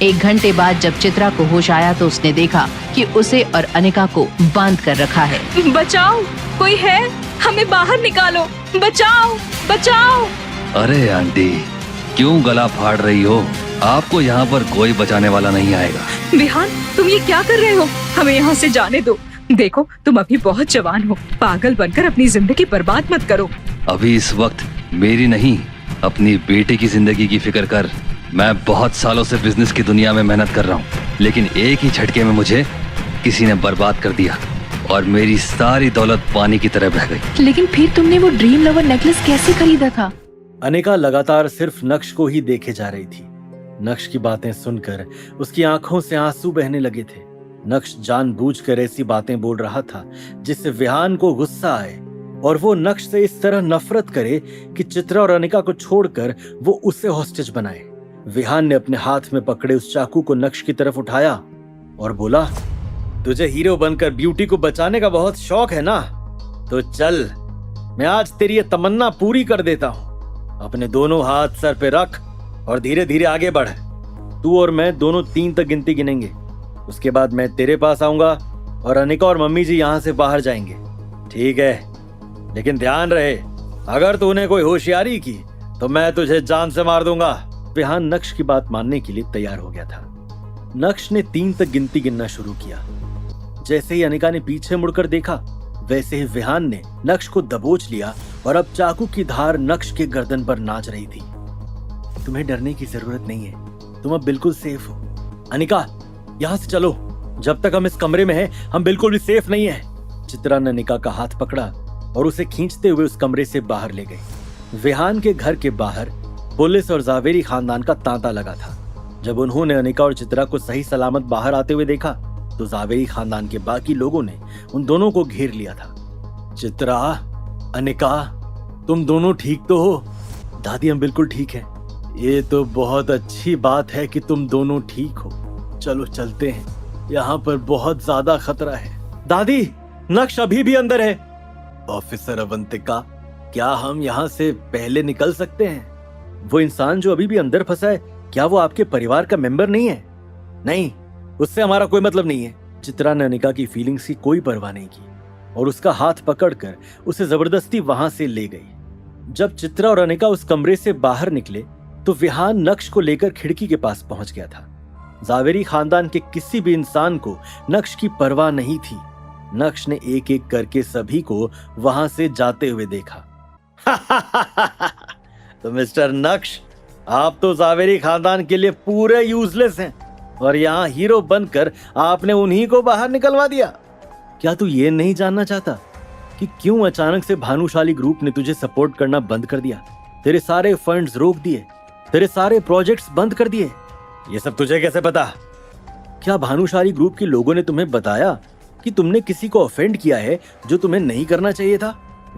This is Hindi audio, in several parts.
1 घंटे बाद जब चित्रा को होश आया तो उसने देखा कि उसे और अनिका को बांध कर रखा है। बचाओ, कोई है? हमें बाहर निकालो, बचाओ बचाओ। अरे आंटी, क्यों गला फाड़ रही हो? आपको यहाँ पर कोई बचाने वाला नहीं आएगा। विहान, तुम ये क्या कर रहे हो? हमें यहाँ से जाने दो। देखो, तुम अभी बहुत जवान हो, पागल बनकर अपनी जिंदगी बर्बाद मत करो। अभी इस वक्त मेरी नहीं, अपनी बेटे की जिंदगी की फिक्र कर। मैं बहुत सालों से बिजनेस की दुनिया में मेहनत कर रहा हूँ, लेकिन एक ही झटके में मुझे किसी ने बर्बाद कर दिया और मेरी सारी दौलत पानी की तरह बह गई। लेकिन फिर तुमने वो ड्रीम लवर नेकलेस कैसे खरीदा था? अनिका लगातार सिर्फ नक्श को ही देखे जा रही थी। नक्श की बातें सुनकर उसकी आंखों से आंसू बहने लगे थे। नक्श जानबूझकर ऐसी बातें बोल रहा था जिससे विहान को गुस्सा आए और वो नक्श से इस तरह नफरत करे कि चित्रा और अनिका को छोड़कर वो उसे हॉस्टेज बनाए। विहान ने अपने हाथ में पकड़े उस चाकू को नक्श की तरफ उठाया और बोला, तुझे हीरो बनकर ब्यूटी को बचाने का बहुत शौक है ना? तो चल, मैं आज तेरी ये तमन्ना पूरी कर देता हूं। अपने दोनों हाथ सर पे रख और धीरे धीरे आगे बढ़। तू और मैं दोनों 3 तक गिनती गिनेंगे। उसके बाद मैं तेरे पास आऊंगा और अनिका और मम्मी जी यहाँ से बाहर जाएंगे, ठीक है? लेकिन ध्यान रहे, अगर तूने कोई होशियारी की तो मैं तुझे जान से मार दूंगा। विहान नक्श की बात मानने के लिए तैयार हो गया था। नक्श ने 3 तक गिनती गिनना शुरू किया। जैसे ही अनिका ने पीछे मुड़कर देखा, वैसे ही विहान ने नक्श को दबोच लिया और अब चाकू की धार नक्श के गर्दन पर नाच रही थी। तुम्हें डरने की जरूरत नहीं है, तुम अब बिल्कुल सेफ हो। अनिका, यहाँ से चलो। जब तक हम इस कमरे में हैं, हम बिल्कुल भी सेफ नहीं है। चित्रा ने अनिका का हाथ पकड़ा और उसे खींचते हुए उस कमरे से बाहर ले गई। विहान के घर के बाहर पुलिस और जावेरी खानदान का तांता लगा था। जब उन्होंने अनिका और चित्रा को सही सलामत बाहर आते हुए देखा तो जावेरी खानदान के बाकी लोगों ने उन दोनों को घेर लिया था। चित्रा, अनिका, तुम दोनों ठीक तो हो? दादी, हम बिल्कुल ठीक हैं। ये तो बहुत अच्छी बात है कि तुम दोनों ठीक हो। चलो चलते हैं, यहाँ पर बहुत ज्यादा खतरा है। दादी, नक्श अभी भी अंदर है। ऑफिसर अवंतिका, क्या हम यहाँ से पहले निकल सकते हैं? वो इंसान जो अभी भी अंदर फंसा है, क्या वो आपके परिवार का मेंबर नहीं है? नहीं, उससे हमारा कोई मतलब नहीं है। चित्रा ने अनिका की फीलिंग्स की कोई परवाह नहीं की और उसका हाथ पकड़कर उसे जबरदस्ती वहां से ले गई। जब चित्रा और अनिका उस कमरे से बाहर निकले तो विहान नक्श को लेकर खिड़की के पास पहुंच गया था। जावेरी खानदान के किसी भी इंसान को नक्श की परवाह नहीं थी। नक्श ने एक एक करके सभी को वहां से जाते हुए देखा। तो मिस्टर नक्श, आप तो जावेरी खानदान के लिए पूरे यूजलेस हैं और यहाँ हीरो बनकर आपने उन्हीं को बाहर निकलवा दिया। क्या तू ये नहीं जानना चाहता कि क्यों अचानक से भानुशाली ग्रुप ने तुझे सपोर्ट करना बंद कर दिया? तेरे सारे फंड्स रोक दिए, तेरे सारे प्रोजेक्ट्स बंद कर दिए। ये सब तुझे कैसे पता? क्या भानुशाली ग्रुप के लोगों ने तुम्हें बताया कि तुमने किसी को ऑफेंड किया है जो तुम्हें नहीं करना चाहिए था?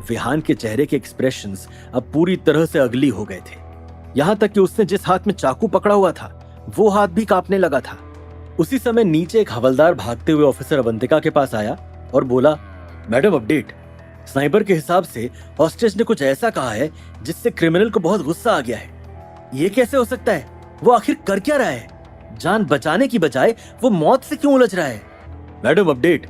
विहान के चेहरे के एक्सप्रेशंस अब पूरी तरह से अगली हो गए थे। यहाँ तक कि उसने जिस हाथ में चाकू पकड़ा हुआ था वो हाथ भी कांपने लगा था। उसी समय नीचे एक हवलदार भागते हुए ऑफिसर अवंतिका के पास आया और बोला, मैडम अपडेट, स्नाइपर के हिसाब से हॉस्टेज ने कुछ ऐसा कहा है जिससे क्रिमिनल को बहुत गुस्सा आ गया है। ये कैसे हो सकता है? वो आखिर कर क्या रहा है? जान बचाने की बजाय वो मौत से क्यों उलझ रहा है? मैडम अपडेट,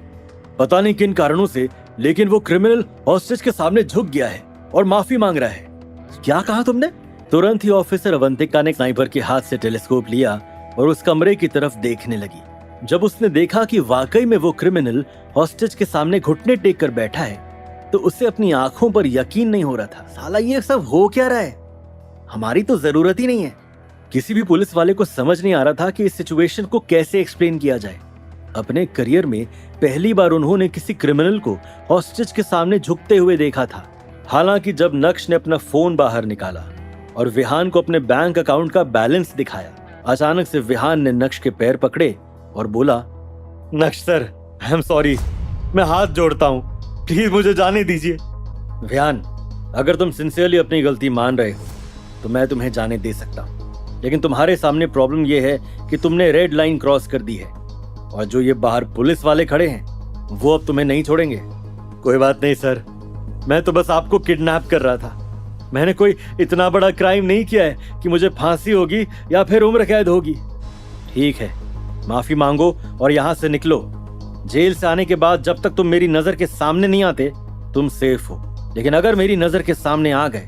पता नहीं किन कारणों से, लेकिन वो क्रिमिनल हॉस्टेज के सामने झुक गया है और माफी मांग रहा है। क्या कहा तुमने? तुरंत ही ऑफिसर अवंतिका ने स्नाइपर के हाथ से टेलीस्कोप लिया और उस कमरे की तरफ देखने लगी। जब उसने देखा कि वाकई में वो क्रिमिनल हॉस्टेज के सामने घुटने टेक कर बैठा है तो उसे अपनी आंखों पर यकीन नहीं हो रहा था। साला ये सब हो क्या रहा है? हमारी तो जरूरत ही नहीं है। किसी भी पुलिस वाले को समझ नहीं आ रहा था कि इस सिचुएशन को कैसे एक्सप्लेन किया जाए। अपने करियर में पहली बार उन्होंने किसी क्रिमिनल को हॉस्टेज के सामने झुकते हुए देखा था। हालांकि जब नक्श ने अपना फोन बाहर निकाला और विहान को अपने बैंक अकाउंट का बैलेंस दिखाया, अचानक से विहान ने नक्श के पैर पकड़े और बोला, नक्श सर, आई एम सॉरी, मैं हाथ जोड़ता हूँ, प्लीज मुझे जाने दीजिए। विहान, अगर तुम सिंसियरली अपनी गलती मान रहे हो तो मैं तुम्हें जाने दे सकता हूँ, लेकिन तुम्हारे सामने प्रॉब्लम यह है कि तुमने रेड लाइन क्रॉस कर दी है और जो ये बाहर पुलिस वाले खड़े हैं वो अब तुम्हें नहीं छोड़ेंगे। कोई बात नहीं सर, मैं तो बस आपको किडनैप कर रहा था। मैंने कोई इतना बड़ा क्राइम नहीं किया है कि मुझे फांसी होगी या फिर उम्र कैद होगी। ठीक है, माफी मांगो और यहाँ से निकलो। जेल से आने के बाद जब तक तुम मेरी नजर के सामने नहीं आते तुम सेफ हो, लेकिन अगर मेरी नजर के सामने आ गए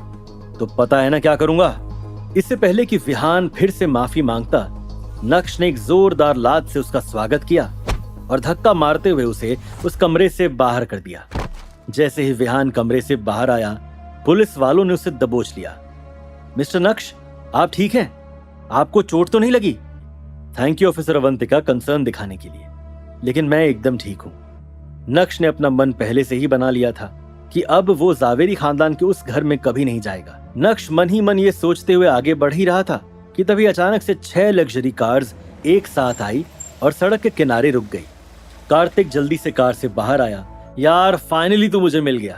तो पता है ना क्या करूंगा। इससे पहले कि विहान फिर से माफी मांगता, नक्श ने एक जोरदार लात से उसका स्वागत किया और धक्का मारते हुए उसे उस कमरे से बाहर कर दिया। जैसे ही विहान कमरे से बाहर आया, पुलिस वालों ने उसे दबोच लिया। मिस्टर नक्श, आप ठीक हैं? आपको चोट तो नहीं लगी? Thank you officer Avantika concern दिखाने के लिए, लेकिन मैं एकदम ठीक हूं। नक्श ने अपना मन पहले से ही बना लिया था कि अब वो जावेरी खानदान के उस घर में कभी नहीं जाएगा। नक्श मन ही मन ये सोचते हुए आगे बढ़ ही रहा था कि तभी अचानक से 6 लग्जरी कार्स एक साथ आई और सड़क के किनारे रुक गई। कार्तिक जल्दी से कार से बाहर आया। यार, फाइनली तू मुझे मिल गया।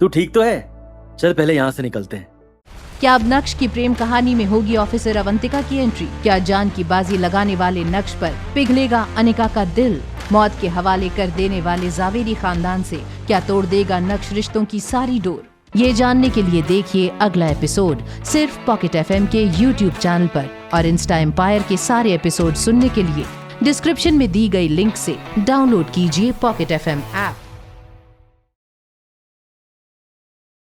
तू ठीक तो है? चल पहले यहाँ से निकलते हैं। क्या अब नक्श की प्रेम कहानी में होगी ऑफिसर अवंतिका की एंट्री? क्या जान की बाजी लगाने वाले नक्श पर पिघलेगा अनिका का दिल? मौत के हवाले कर देने वाले जावेरी खानदान से क्या तोड़ देगा नक्श रिश्तों की सारी डोर? ये जानने के लिए देखिए अगला एपिसोड सिर्फ पॉकेट FM के YouTube चैनल पर, और इंस्टा एम्पायर के सारे एपिसोड सुनने के लिए डिस्क्रिप्शन में दी गई लिंक से डाउनलोड कीजिए पॉकेट FM ऐप।